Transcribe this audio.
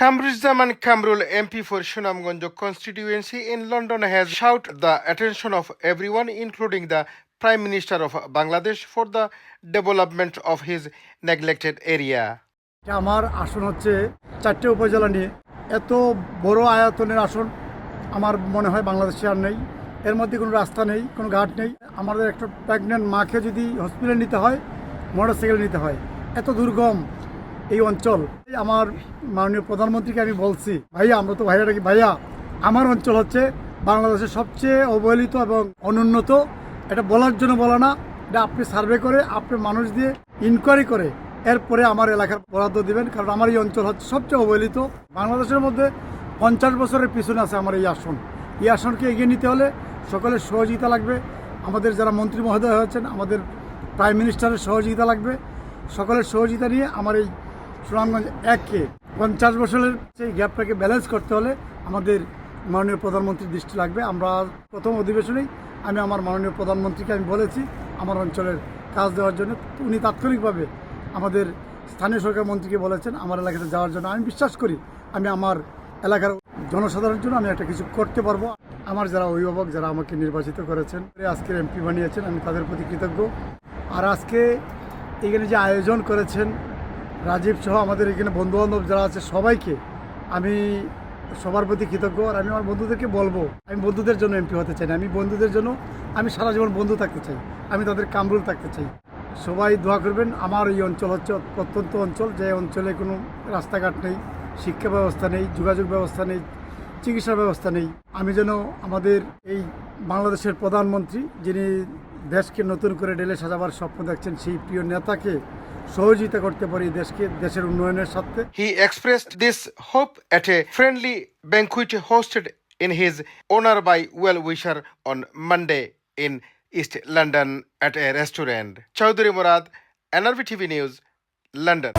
Kamruzzaman Kamrul, MP for Sunamganj constituency in London, has shouted the attention of everyone, including the Prime Minister of Bangladesh, for the development of his neglected area. আমার আসন হচ্ছে 4টে উপজেলা নিয়ে এত বড় আয়তনের আসন আমার মনে হয় বাংলাদেশে আর নেই। এর মধ্যে কোনো রাস্তা নেই, কোনো ঘাট নেই। আমাদের একটা প্রেগন্যান্ট মাকে যদি হসপিটালে নিতে হয়, মোটরসাইকেল নিতে হয়, এত দুর্গম এই অঞ্চল। আমার মাননীয় প্রধানমন্ত্রীকে আমি বলছি, ভাইয়া আমরা তো ভাইয়া কি ভাইয়া, আমার অঞ্চল হচ্ছে বাংলাদেশের সবচেয়ে অবহেলিত এবং অনুন্নত। এটা বলার জন্য বলা না, এটা আপনি সার্ভে করে আপনি মানুষ দিয়ে ইনকোয়ারি করে এরপরে আমার এলাকার বরাদ্দ দিবেন, কারণ আমার এই অঞ্চল হচ্ছে সবচেয়ে অবহেলিত। বাংলাদেশের মধ্যে 50 বছরের পিছনে আছে আমার এই আসন। এই আসনকে এগিয়ে নিতে হলে সকলের সহযোগিতা লাগবে। আমাদের যারা মন্ত্রী মহোদয় হয়েছেন, আমাদের প্রাইম মিনিস্টারের সহযোগিতা লাগবে। সকলের সহযোগিতা নিয়ে আমার এই সুনামগঞ্জ 1কে 50 বছরের সেই গ্যাপটাকে ব্যালেন্স করতে হলে আমাদের মাননীয় প্রধানমন্ত্রীর দৃষ্টি লাগবে। আমরা প্রথম অধিবেশনেই আমি আমার মাননীয় প্রধানমন্ত্রীকে আমি বলেছি আমার অঞ্চলের কাজ দেওয়ার জন্য। উনি তাৎক্ষণিকভাবে আমাদের স্থানীয় সরকার মন্ত্রীকে বলেছেন আমার এলাকাতে যাওয়ার জন্য। আমি বিশ্বাস করি আমি আমার এলাকার জনসাধারণের জন্য আমি একটা কিছু করতে পারবো। আমার যারা অভিভাবক, যারা আমাকে নির্বাচিত করেছেন, আজকের এমপি বানিয়েছেন, আমি তাদের প্রতি কৃতজ্ঞ। আর আজকে এখানে যে আয়োজন করেছেন রাজীব সহ আমাদের এখানে বন্ধুবান্ধব যারা আছে সবাইকে আমি সবার প্রতি কৃতজ্ঞ। আর আমি আমার বন্ধুদেরকে বলবো, আমি বন্ধুদের জন্য এমপি হতে চাই না, আমি বন্ধুদের জন্য আমি সারা জীবন বন্ধু থাকতে চাই, আমি তাদের কামরুল থাকতে চাই। সবাই দোয়া করবেন। আমার এই অঞ্চল হচ্ছে প্রত্যন্ত অঞ্চল, যে অঞ্চলে কোনো রাস্তাঘাট নেই, শিক্ষা ব্যবস্থা নেই, যোগাযোগ ব্যবস্থা নেই, চিকিৎসা ব্যবস্থা নেই। আমি যেন আমাদের এই বাংলাদেশের প্রধানমন্ত্রী, যিনি দেশকে নতুন করে ঢেলে সাজাবার স্বপ্ন দেখছেন, সেই প্রিয় নেতাকে সহযোগিতা করতে পারি দেশের উন্নয়নের সাথে। He expressed this hope at a friendly banquet hosted in his honor by well-wisher on Monday in East London at a restaurant. Chaudhary Murad, NRV TV News, London.